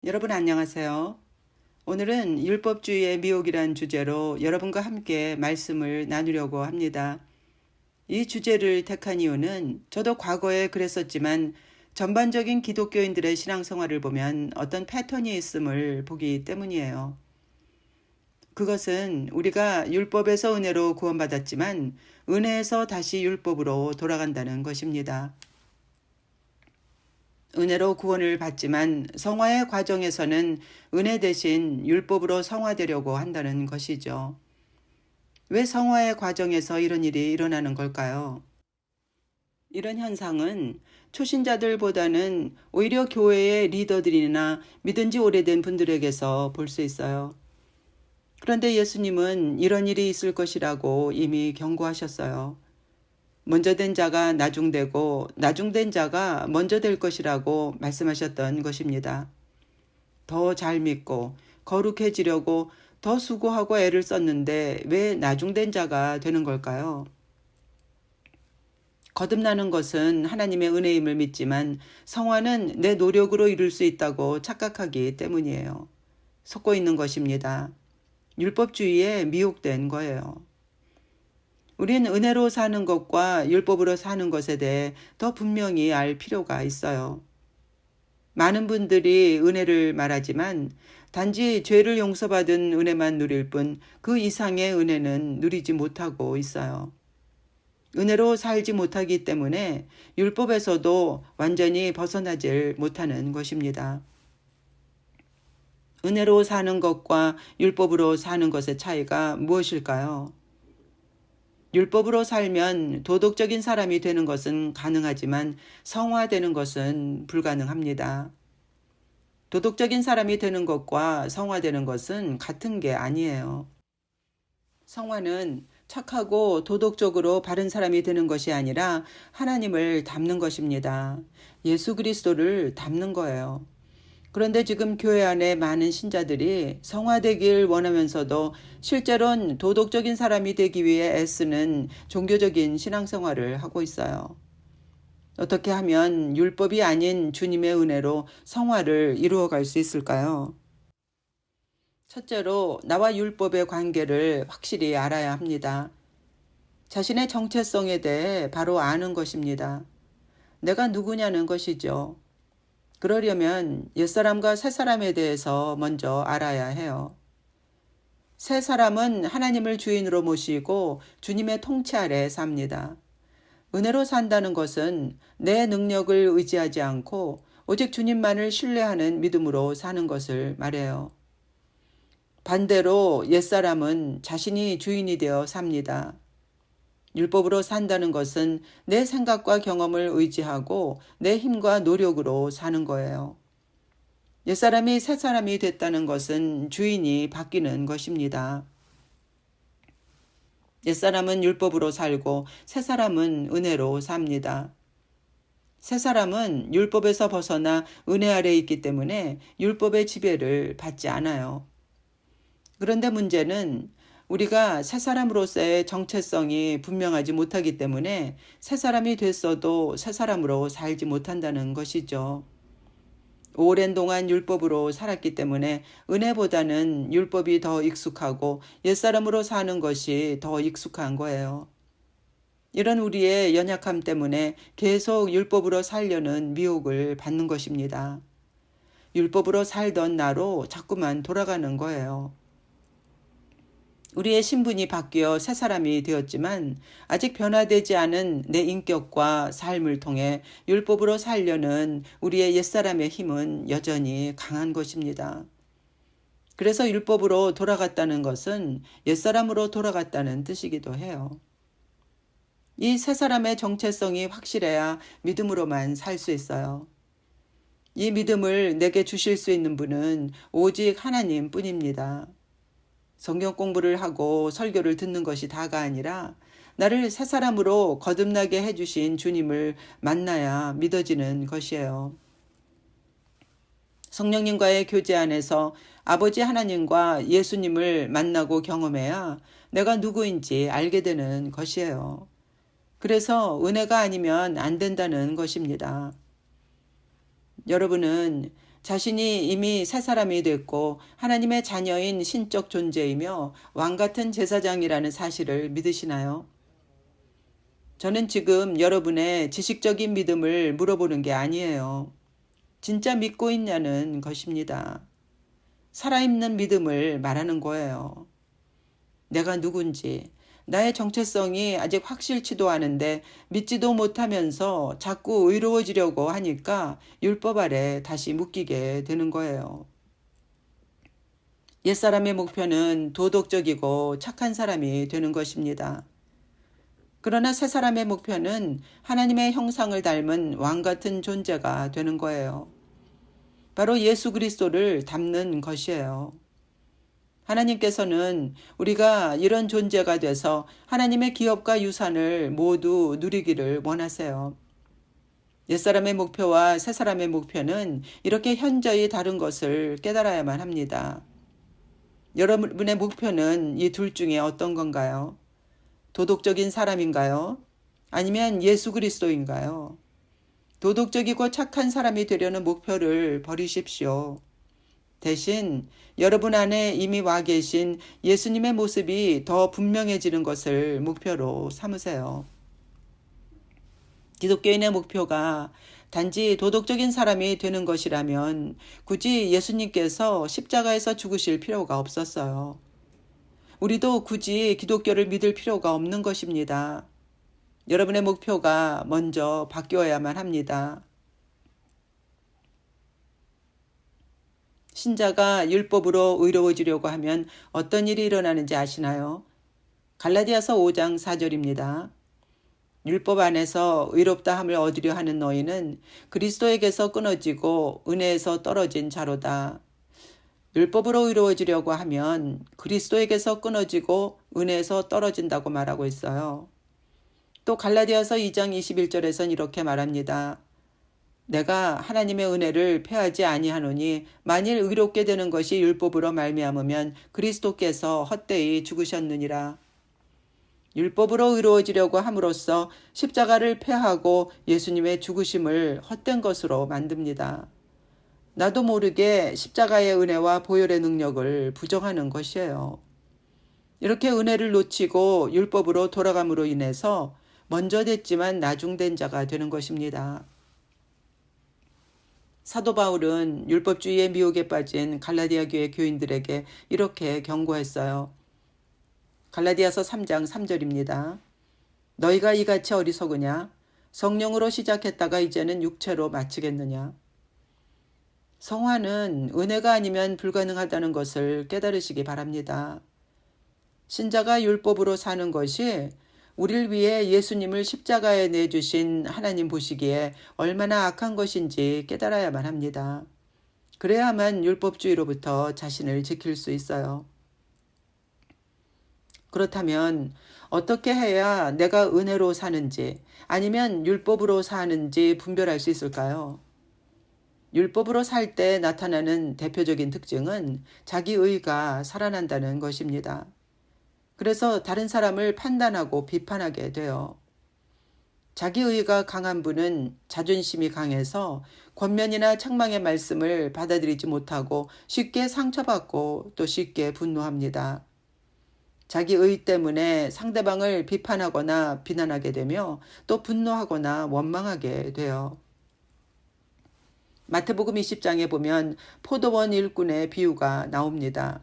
여러분 안녕하세요. 오늘은 율법주의의 미혹이란 주제로 여러분과 함께 말씀을 나누려고 합니다. 이 주제를 택한 이유는 저도 과거에 그랬었지만 전반적인 기독교인들의 신앙생활을 보면 어떤 패턴이 있음을 보기 때문이에요. 그것은 우리가 율법에서 은혜로 구원받았지만 은혜에서 다시 율법으로 돌아간다는 것입니다. 은혜로 구원을 받지만 성화의 과정에서는 은혜 대신 율법으로 성화되려고 한다는 것이죠. 왜 성화의 과정에서 이런 일이 일어나는 걸까요? 이런 현상은 초신자들보다는 오히려 교회의 리더들이나 믿은 지 오래된 분들에게서 볼 수 있어요. 그런데 예수님은 이런 일이 있을 것이라고 이미 경고하셨어요. 먼저 된 자가 나중되고 나중된 자가 먼저 될 것이라고 말씀하셨던 것입니다. 더 잘 믿고 거룩해지려고 더 수고하고 애를 썼는데 왜 나중된 자가 되는 걸까요? 거듭나는 것은 하나님의 은혜임을 믿지만 성화는 내 노력으로 이룰 수 있다고 착각하기 때문이에요. 속고 있는 것입니다. 율법주의에 미혹된 거예요. 우린 은혜로 사는 것과 율법으로 사는 것에 대해 더 분명히 알 필요가 있어요. 많은 분들이 은혜를 말하지만 단지 죄를 용서받은 은혜만 누릴 뿐 그 이상의 은혜는 누리지 못하고 있어요. 은혜로 살지 못하기 때문에 율법에서도 완전히 벗어나질 못하는 것입니다. 은혜로 사는 것과 율법으로 사는 것의 차이가 무엇일까요? 율법으로 살면 도덕적인 사람이 되는 것은 가능하지만 성화되는 것은 불가능합니다. 도덕적인 사람이 되는 것과 성화되는 것은 같은 게 아니에요. 성화는 착하고 도덕적으로 바른 사람이 되는 것이 아니라 하나님을 닮는 것입니다. 예수 그리스도를 닮는 거예요. 그런데 지금 교회 안에 많은 신자들이 성화되길 원하면서도 실제로는 도덕적인 사람이 되기 위해 애쓰는 종교적인 신앙생활을 하고 있어요. 어떻게 하면 율법이 아닌 주님의 은혜로 성화를 이루어갈 수 있을까요? 첫째로 나와 율법의 관계를 확실히 알아야 합니다. 자신의 정체성에 대해 바로 아는 것입니다. 내가 누구냐는 것이죠. 그러려면 옛사람과 새사람에 대해서 먼저 알아야 해요. 새사람은 하나님을 주인으로 모시고 주님의 통치 아래 삽니다. 은혜로 산다는 것은 내 능력을 의지하지 않고 오직 주님만을 신뢰하는 믿음으로 사는 것을 말해요. 반대로 옛사람은 자신이 주인이 되어 삽니다. 율법으로 산다는 것은 내 생각과 경험을 의지하고 내 힘과 노력으로 사는 거예요. 옛사람이 새사람이 됐다는 것은 주인이 바뀌는 것입니다. 옛사람은 율법으로 살고 새사람은 은혜로 삽니다. 새사람은 율법에서 벗어나 은혜 아래 있기 때문에 율법의 지배를 받지 않아요. 그런데 문제는 우리가 새사람으로서의 정체성이 분명하지 못하기 때문에 새사람이 됐어도 새사람으로 살지 못한다는 것이죠. 오랜 동안 율법으로 살았기 때문에 은혜보다는 율법이 더 익숙하고 옛사람으로 사는 것이 더 익숙한 거예요. 이런 우리의 연약함 때문에 계속 율법으로 살려는 미혹을 받는 것입니다. 율법으로 살던 나로 자꾸만 돌아가는 거예요. 우리의 신분이 바뀌어 새 사람이 되었지만 아직 변화되지 않은 내 인격과 삶을 통해 율법으로 살려는 우리의 옛사람의 힘은 여전히 강한 것입니다. 그래서 율법으로 돌아갔다는 것은 옛사람으로 돌아갔다는 뜻이기도 해요. 이 새 사람의 정체성이 확실해야 믿음으로만 살 수 있어요. 이 믿음을 내게 주실 수 있는 분은 오직 하나님 뿐입니다. 성경 공부를 하고 설교를 듣는 것이 다가 아니라 나를 새 사람으로 거듭나게 해주신 주님을 만나야 믿어지는 것이에요. 성령님과의 교제 안에서 아버지 하나님과 예수님을 만나고 경험해야 내가 누구인지 알게 되는 것이에요. 그래서 은혜가 아니면 안 된다는 것입니다. 여러분은 자신이 이미 새 사람이 됐고 하나님의 자녀인 신적 존재이며 왕같은 제사장이라는 사실을 믿으시나요? 저는 지금 여러분의 지식적인 믿음을 물어보는 게 아니에요. 진짜 믿고 있냐는 것입니다. 살아있는 믿음을 말하는 거예요. 내가 누군지, 나의 정체성이 아직 확실치도 않은데 믿지도 못하면서 자꾸 의로워지려고 하니까 율법 아래 다시 묶이게 되는 거예요. 옛사람의 목표는 도덕적이고 착한 사람이 되는 것입니다. 그러나 새 사람의 목표는 하나님의 형상을 닮은 왕 같은 존재가 되는 거예요. 바로 예수 그리스도를 닮는 것이에요. 하나님께서는 우리가 이런 존재가 돼서 하나님의 기업과 유산을 모두 누리기를 원하세요. 옛사람의 목표와 새사람의 목표는 이렇게 현저히 다른 것을 깨달아야만 합니다. 여러분의 목표는 이 둘 중에 어떤 건가요? 도덕적인 사람인가요? 아니면 예수 그리스도인가요? 도덕적이고 착한 사람이 되려는 목표를 버리십시오. 대신 여러분 안에 이미 와 계신 예수님의 모습이 더 분명해지는 것을 목표로 삼으세요. 기독교인의 목표가 단지 도덕적인 사람이 되는 것이라면 굳이 예수님께서 십자가에서 죽으실 필요가 없었어요. 우리도 굳이 기독교를 믿을 필요가 없는 것입니다. 여러분의 목표가 먼저 바뀌어야만 합니다. 신자가 율법으로 의로워지려고 하면 어떤 일이 일어나는지 아시나요? 갈라디아서 5장 4절입니다. 율법 안에서 의롭다 함을 얻으려 하는 너희는 그리스도에게서 끊어지고 은혜에서 떨어진 자로다. 율법으로 의로워지려고 하면 그리스도에게서 끊어지고 은혜에서 떨어진다고 말하고 있어요. 또 갈라디아서 2장 21절에선 이렇게 말합니다. 내가 하나님의 은혜를 패하지 아니하노니 만일 의롭게 되는 것이 율법으로 말미암으면 그리스도께서 헛되이 죽으셨느니라. 율법으로 의로워지려고 함으로써 십자가를 패하고 예수님의 죽으심을 헛된 것으로 만듭니다. 나도 모르게 십자가의 은혜와 보혈의 능력을 부정하는 것이에요. 이렇게 은혜를 놓치고 율법으로 돌아감으로 인해서 먼저 됐지만 나중된 자가 되는 것입니다. 사도 바울은 율법주의의 미혹에 빠진 갈라디아 교회 교인들에게 이렇게 경고했어요. 갈라디아서 3장 3절입니다. 너희가 이같이 어리석으냐? 성령으로 시작했다가 이제는 육체로 마치겠느냐? 성화는 은혜가 아니면 불가능하다는 것을 깨달으시기 바랍니다. 신자가 율법으로 사는 것이 우리를 위해 예수님을 십자가에 내주신 하나님 보시기에 얼마나 악한 것인지 깨달아야만 합니다. 그래야만 율법주의로부터 자신을 지킬 수 있어요. 그렇다면 어떻게 해야 내가 은혜로 사는지 아니면 율법으로 사는지 분별할 수 있을까요? 율법으로 살 때 나타나는 대표적인 특징은 자기 의가 살아난다는 것입니다. 그래서 다른 사람을 판단하고 비판하게 돼요. 자기 의가 강한 분은 자존심이 강해서 권면이나 책망의 말씀을 받아들이지 못하고 쉽게 상처받고 또 쉽게 분노합니다. 자기 의 때문에 상대방을 비판하거나 비난하게 되며 또 분노하거나 원망하게 돼요. 마태복음 20장에 보면 포도원 일꾼의 비유가 나옵니다.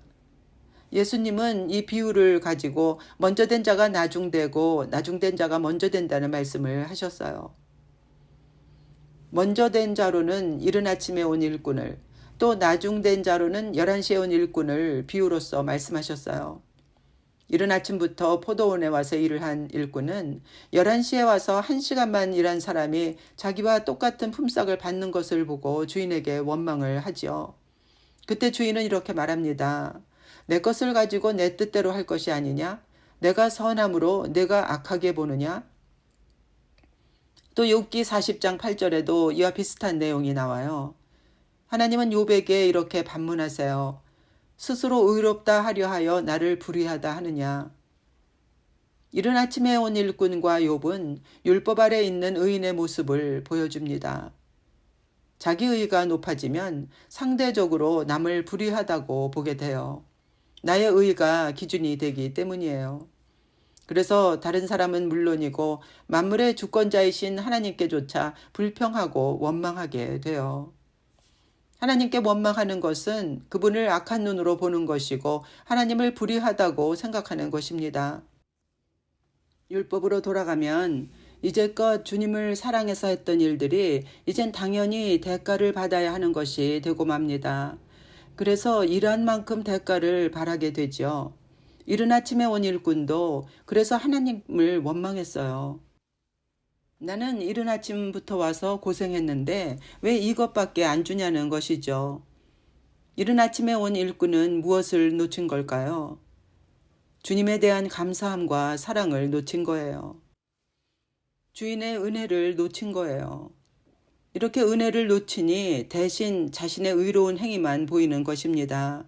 예수님은 이 비유를 가지고 먼저 된 자가 나중되고 나중된 자가 먼저 된다는 말씀을 하셨어요. 먼저 된 자로는 이른 아침에 온 일꾼을 또 나중된 자로는 11시에 온 일꾼을 비유로서 말씀하셨어요. 이른 아침부터 포도원에 와서 일을 한 일꾼은 11시에 와서 1시간만 일한 사람이 자기와 똑같은 품삯을 받는 것을 보고 주인에게 원망을 하지요. 그때 주인은 이렇게 말합니다. 내 것을 가지고 내 뜻대로 할 것이 아니냐? 내가 선함으로 내가 악하게 보느냐? 또 욥기 40장 8절에도 이와 비슷한 내용이 나와요. 하나님은 욥에게 이렇게 반문하세요. 스스로 의롭다 하려 하여 나를 불의하다 하느냐. 이른 아침에 온 일꾼과 욥은 율법 아래 있는 의인의 모습을 보여줍니다. 자기의가 높아지면 상대적으로 남을 불의하다고 보게 돼요. 나의 의가 기준이 되기 때문이에요. 그래서 다른 사람은 물론이고 만물의 주권자이신 하나님께조차 불평하고 원망하게 돼요. 하나님께 원망하는 것은 그분을 악한 눈으로 보는 것이고 하나님을 불의하다고 생각하는 것입니다. 율법으로 돌아가면 이제껏 주님을 사랑해서 했던 일들이 이젠 당연히 대가를 받아야 하는 것이 되고 맙니다. 그래서 일한 만큼 대가를 바라게 되죠. 이른 아침에 온 일꾼도 그래서 하나님을 원망했어요. 나는 이른 아침부터 와서 고생했는데 왜 이것밖에 안 주냐는 것이죠. 이른 아침에 온 일꾼은 무엇을 놓친 걸까요? 주님에 대한 감사함과 사랑을 놓친 거예요. 주인의 은혜를 놓친 거예요. 이렇게 은혜를 놓치니 대신 자신의 의로운 행위만 보이는 것입니다.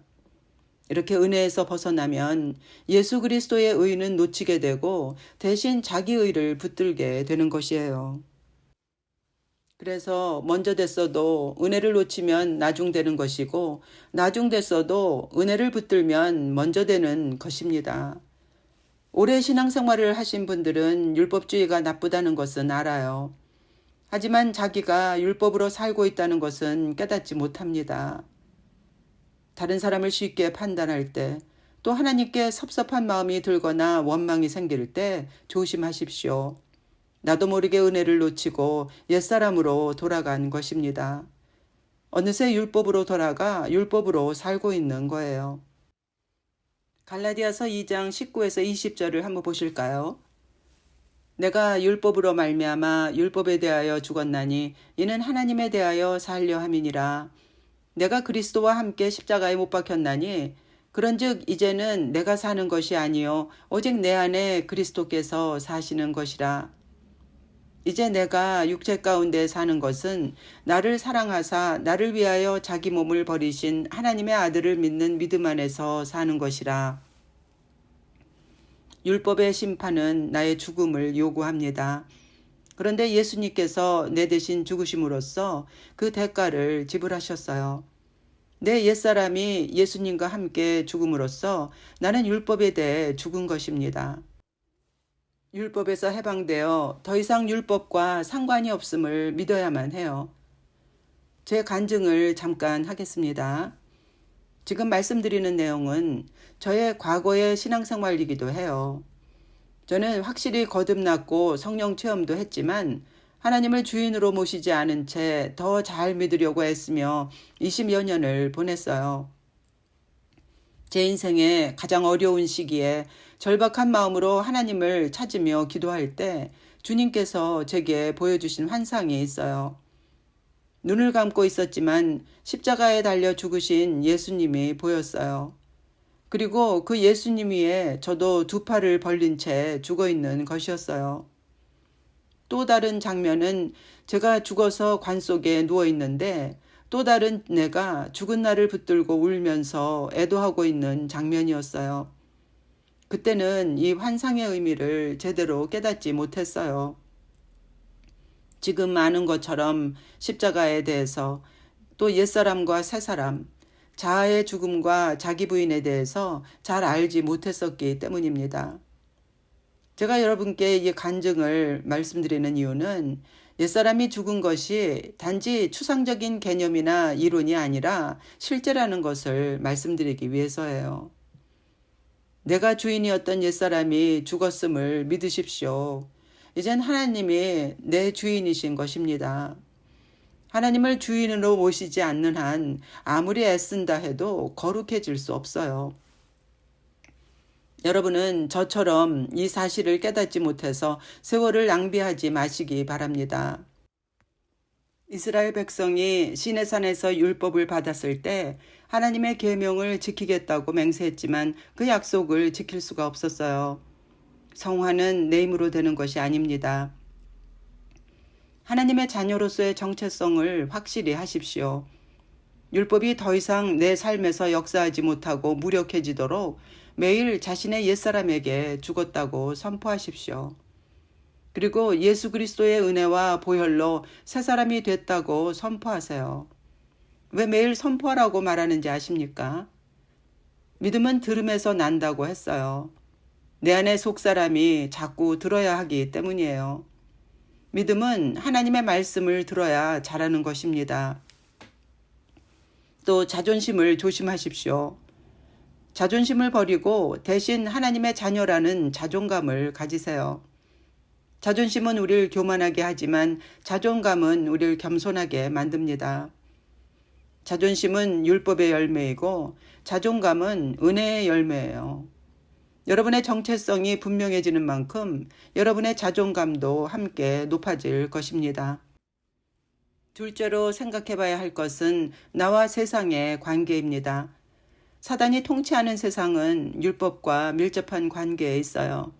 이렇게 은혜에서 벗어나면 예수 그리스도의 의는 놓치게 되고 대신 자기 의를 붙들게 되는 것이에요. 그래서 먼저 됐어도 은혜를 놓치면 나중되는 것이고 나중됐어도 은혜를 붙들면 먼저 되는 것입니다. 오래 신앙생활을 하신 분들은 율법주의가 나쁘다는 것은 알아요. 하지만 자기가 율법으로 살고 있다는 것은 깨닫지 못합니다. 다른 사람을 쉽게 판단할 때, 또 하나님께 섭섭한 마음이 들거나 원망이 생길 때 조심하십시오. 나도 모르게 은혜를 놓치고 옛사람으로 돌아간 것입니다. 어느새 율법으로 돌아가 율법으로 살고 있는 거예요. 갈라디아서 2장 19에서 20절을 한번 보실까요? 내가 율법으로 말미암아 율법에 대하여 죽었나니 이는 하나님에 대하여 살려 함이니라. 내가 그리스도와 함께 십자가에 못 박혔나니 그런즉 이제는 내가 사는 것이 아니요 오직 내 안에 그리스도께서 사시는 것이라. 이제 내가 육체 가운데 사는 것은 나를 사랑하사 나를 위하여 자기 몸을 버리신 하나님의 아들을 믿는 믿음 안에서 사는 것이라. 율법의 심판은 나의 죽음을 요구합니다. 그런데 예수님께서 내 대신 죽으심으로써 그 대가를 지불하셨어요. 내 옛사람이 예수님과 함께 죽음으로써 나는 율법에 대해 죽은 것입니다. 율법에서 해방되어 더 이상 율법과 상관이 없음을 믿어야만 해요. 제 간증을 잠깐 하겠습니다. 지금 말씀드리는 내용은 저의 과거의 신앙생활이기도 해요. 저는 확실히 거듭났고 성령 체험도 했지만 하나님을 주인으로 모시지 않은 채 더 잘 믿으려고 애쓰며 20여 년을 보냈어요. 제 인생의 가장 어려운 시기에 절박한 마음으로 하나님을 찾으며 기도할 때 주님께서 제게 보여주신 환상이 있어요. 눈을 감고 있었지만 십자가에 달려 죽으신 예수님이 보였어요. 그리고 그 예수님 위에 저도 두 팔을 벌린 채 죽어 있는 것이었어요. 또 다른 장면은 제가 죽어서 관 속에 누워 있는데 또 다른 내가 죽은 나를 붙들고 울면서 애도하고 있는 장면이었어요. 그때는 이 환상의 의미를 제대로 깨닫지 못했어요. 지금 아는 것처럼 십자가에 대해서 또 옛사람과 새사람, 자아의 죽음과 자기 부인에 대해서 잘 알지 못했었기 때문입니다. 제가 여러분께 이 간증을 말씀드리는 이유는 옛사람이 죽은 것이 단지 추상적인 개념이나 이론이 아니라 실제라는 것을 말씀드리기 위해서예요. 내가 주인이었던 옛사람이 죽었음을 믿으십시오. 이젠 하나님이 내 주인이신 것입니다. 하나님을 주인으로 모시지 않는 한 아무리 애쓴다 해도 거룩해질 수 없어요. 여러분은 저처럼 이 사실을 깨닫지 못해서 세월을 낭비하지 마시기 바랍니다. 이스라엘 백성이 시내산에서 율법을 받았을 때 하나님의 계명을 지키겠다고 맹세했지만 그 약속을 지킬 수가 없었어요. 성화는 내 힘으로 되는 것이 아닙니다. 하나님의 자녀로서의 정체성을 확실히 하십시오. 율법이 더 이상 내 삶에서 역사하지 못하고 무력해지도록 매일 자신의 옛사람에게 죽었다고 선포하십시오. 그리고 예수 그리스도의 은혜와 보혈로 새 사람이 됐다고 선포하세요. 왜 매일 선포하라고 말하는지 아십니까? 믿음은 들음에서 난다고 했어요. 내 안의 속사람이 자꾸 들어야 하기 때문이에요. 믿음은 하나님의 말씀을 들어야 자라는 것입니다. 또 자존심을 조심하십시오. 자존심을 버리고 대신 하나님의 자녀라는 자존감을 가지세요. 자존심은 우리를 교만하게 하지만 자존감은 우리를 겸손하게 만듭니다. 자존심은 율법의 열매이고 자존감은 은혜의 열매예요. 여러분의 정체성이 분명해지는 만큼 여러분의 자존감도 함께 높아질 것입니다. 둘째로 생각해 봐야 할 것은 나와 세상의 관계입니다. 사단이 통치하는 세상은 율법과 밀접한 관계에 있어요.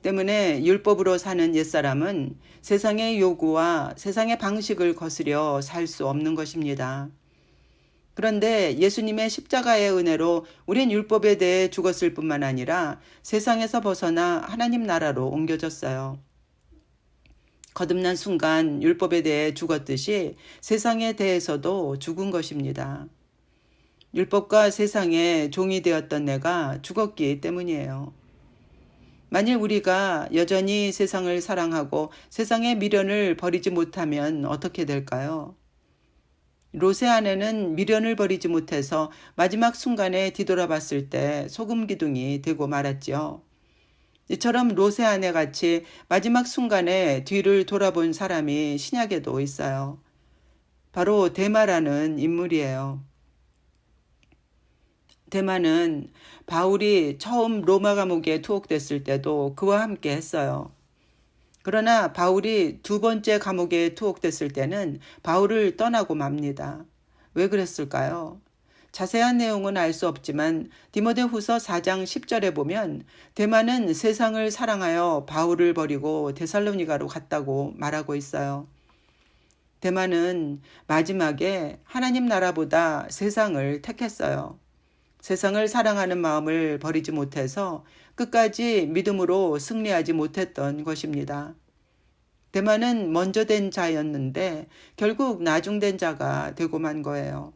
때문에 율법으로 사는 옛사람은 세상의 요구와 세상의 방식을 거스려 살 수 없는 것입니다. 그런데 예수님의 십자가의 은혜로 우린 율법에 대해 죽었을 뿐만 아니라 세상에서 벗어나 하나님 나라로 옮겨졌어요. 거듭난 순간 율법에 대해 죽었듯이 세상에 대해서도 죽은 것입니다. 율법과 세상의 종이 되었던 내가 죽었기 때문이에요. 만일 우리가 여전히 세상을 사랑하고 세상의 미련을 버리지 못하면 어떻게 될까요? 롯의 아내는 미련을 버리지 못해서 마지막 순간에 뒤돌아봤을 때 소금 기둥이 되고 말았지요. 이처럼 롯의 아내같이 마지막 순간에 뒤를 돌아본 사람이 신약에도 있어요. 바로 데마라는 인물이에요. 데마는 바울이 처음 로마 감옥에 투옥됐을 때도 그와 함께 했어요. 그러나 바울이 두 번째 감옥에 투옥됐을 때는 바울을 떠나고 맙니다. 왜 그랬을까요? 자세한 내용은 알 수 없지만 디모데후서 4장 10절에 보면 데마는 세상을 사랑하여 바울을 버리고 데살로니가로 갔다고 말하고 있어요. 데마는 마지막에 하나님 나라보다 세상을 택했어요. 세상을 사랑하는 마음을 버리지 못해서 끝까지 믿음으로 승리하지 못했던 것입니다. 데마는 먼저 된 자였는데 결국 나중된 자가 되고 만 거예요.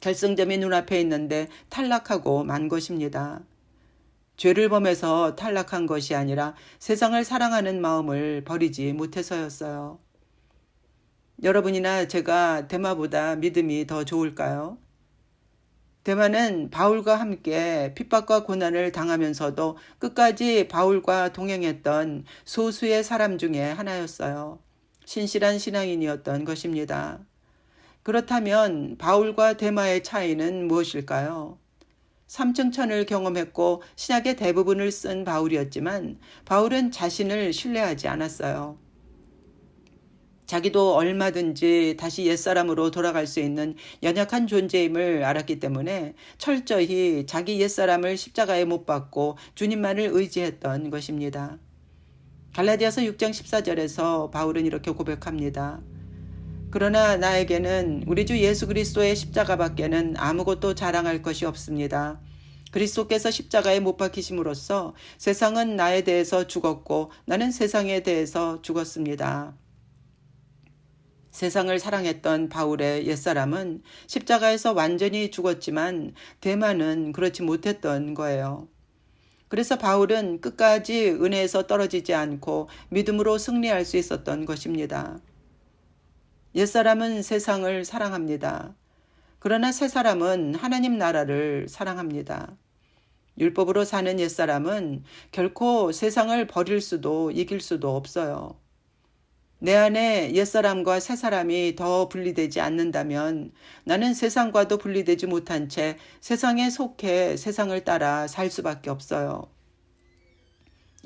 결승점이 눈앞에 있는데 탈락하고 만 것입니다. 죄를 범해서 탈락한 것이 아니라 세상을 사랑하는 마음을 버리지 못해서였어요. 여러분이나 제가 데마보다 믿음이 더 좋을까요? 데마는 바울과 함께 핍박과 고난을 당하면서도 끝까지 바울과 동행했던 소수의 사람 중에 하나였어요. 신실한 신앙인이었던 것입니다. 그렇다면 바울과 데마의 차이는 무엇일까요? 삼층천을 경험했고 신약의 대부분을 쓴 바울이었지만 바울은 자신을 신뢰하지 않았어요. 자기도 얼마든지 다시 옛사람으로 돌아갈 수 있는 연약한 존재임을 알았기 때문에 철저히 자기 옛사람을 십자가에 못 박고 주님만을 의지했던 것입니다. 갈라디아서 6장 14절에서 바울은 이렇게 고백합니다. 그러나 나에게는 우리 주 예수 그리스도의 십자가밖에는 아무것도 자랑할 것이 없습니다. 그리스도께서 십자가에 못 박히심으로써 세상은 나에 대해서 죽었고 나는 세상에 대해서 죽었습니다. 세상을 사랑했던 바울의 옛사람은 십자가에서 완전히 죽었지만 데마는 그렇지 못했던 거예요. 그래서 바울은 끝까지 은혜에서 떨어지지 않고 믿음으로 승리할 수 있었던 것입니다. 옛사람은 세상을 사랑합니다. 그러나 새사람은 하나님 나라를 사랑합니다. 율법으로 사는 옛사람은 결코 세상을 버릴 수도 이길 수도 없어요. 내 안에 옛사람과 새사람이 더 분리되지 않는다면 나는 세상과도 분리되지 못한 채 세상에 속해 세상을 따라 살 수밖에 없어요.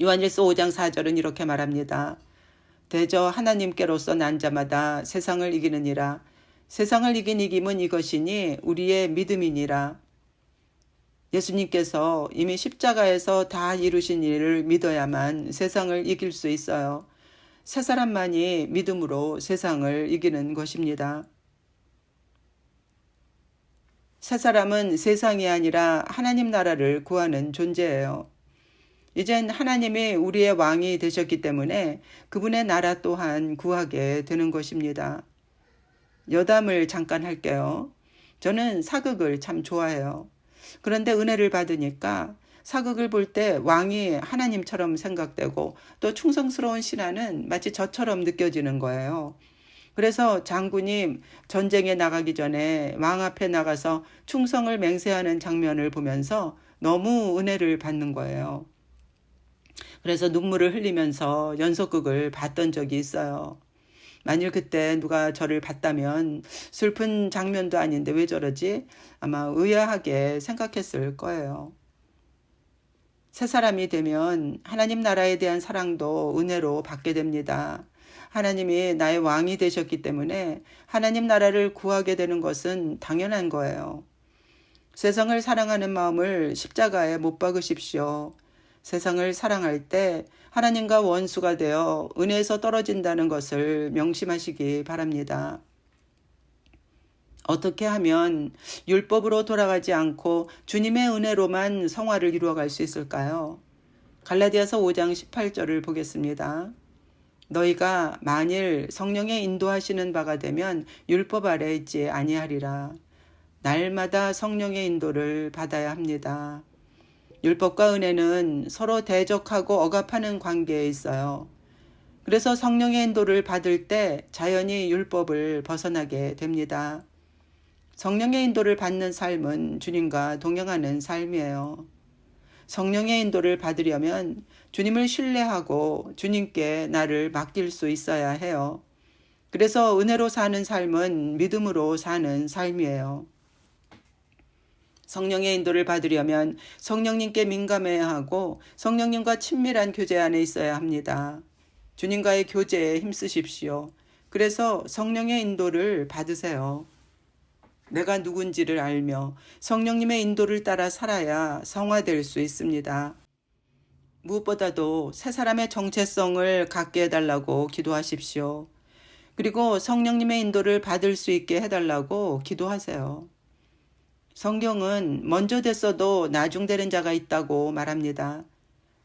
요한일서 5장 4절은 이렇게 말합니다. 대저 하나님께로서 난 자마다 세상을 이기느니라. 세상을 이긴 이김은 이것이니 우리의 믿음이니라. 예수님께서 이미 십자가에서 다 이루신 일을 믿어야만 세상을 이길 수 있어요. 새 사람만이 믿음으로 세상을 이기는 것입니다. 새 사람은 세상이 아니라 하나님 나라를 구하는 존재예요. 이젠 하나님이 우리의 왕이 되셨기 때문에 그분의 나라 또한 구하게 되는 것입니다. 여담을 잠깐 할게요. 저는 사극을 참 좋아해요. 그런데 은혜를 받으니까 사극을 볼 때 왕이 하나님처럼 생각되고 또 충성스러운 신하는 마치 저처럼 느껴지는 거예요. 그래서 장군이 전쟁에 나가기 전에 왕 앞에 나가서 충성을 맹세하는 장면을 보면서 너무 은혜를 받는 거예요. 그래서 눈물을 흘리면서 연속극을 봤던 적이 있어요. 만일 그때 누가 저를 봤다면 슬픈 장면도 아닌데 왜 저러지? 아마 의아하게 생각했을 거예요. 새 사람이 되면 하나님 나라에 대한 사랑도 은혜로 받게 됩니다. 하나님이 나의 왕이 되셨기 때문에 하나님 나라를 구하게 되는 것은 당연한 거예요. 세상을 사랑하는 마음을 십자가에 못 박으십시오. 세상을 사랑할 때 하나님과 원수가 되어 은혜에서 떨어진다는 것을 명심하시기 바랍니다. 어떻게 하면 율법으로 돌아가지 않고 주님의 은혜로만 성화를 이루어갈 수 있을까요? 갈라디아서 5장 18절을 보겠습니다. 너희가 만일 성령의 인도하시는 바가 되면 율법 아래 있지 아니하리라. 날마다 성령의 인도를 받아야 합니다. 율법과 은혜는 서로 대적하고 억압하는 관계에 있어요. 그래서 성령의 인도를 받을 때 자연히 율법을 벗어나게 됩니다. 성령의 인도를 받는 삶은 주님과 동행하는 삶이에요. 성령의 인도를 받으려면 주님을 신뢰하고 주님께 나를 맡길 수 있어야 해요. 그래서 은혜로 사는 삶은 믿음으로 사는 삶이에요. 성령의 인도를 받으려면 성령님께 민감해야 하고 성령님과 친밀한 교제 안에 있어야 합니다. 주님과의 교제에 힘쓰십시오. 그래서 성령의 인도를 받으세요. 내가 누군지를 알며 성령님의 인도를 따라 살아야 성화될 수 있습니다. 무엇보다도 새 사람의 정체성을 갖게 해달라고 기도하십시오. 그리고 성령님의 인도를 받을 수 있게 해달라고 기도하세요. 성경은 먼저 됐어도 나중되는 자가 있다고 말합니다.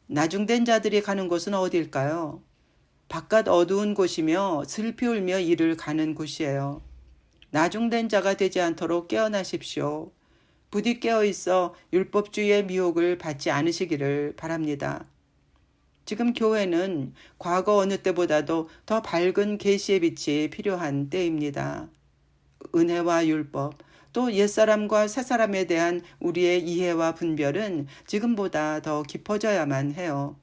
나중된 자들이 가는 곳은 어디일까요? 바깥 어두운 곳이며 슬피 울며 이를 가는 곳이에요. 나중된 자가 되지 않도록 깨어나십시오. 부디 깨어있어 율법주의의 미혹을 받지 않으시기를 바랍니다. 지금 교회는 과거 어느 때보다도 더 밝은 계시의 빛이 필요한 때입니다. 은혜와 율법, 또 옛사람과 새사람에 대한 우리의 이해와 분별은 지금보다 더 깊어져야만 해요.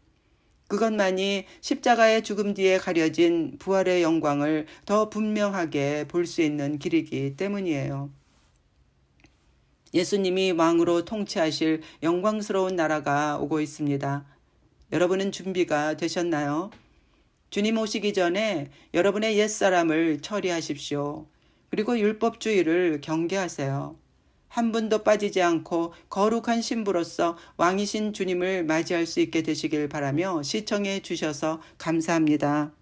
그것만이 십자가의 죽음 뒤에 가려진 부활의 영광을 더 분명하게 볼 수 있는 길이기 때문이에요. 예수님이 왕으로 통치하실 영광스러운 나라가 오고 있습니다. 여러분은 준비가 되셨나요? 주님 오시기 전에 여러분의 옛사람을 처리하십시오. 그리고 율법주의를 경계하세요. 한 분도 빠지지 않고 거룩한 신부로서 왕이신 주님을 맞이할 수 있게 되시길 바라며 시청해 주셔서 감사합니다.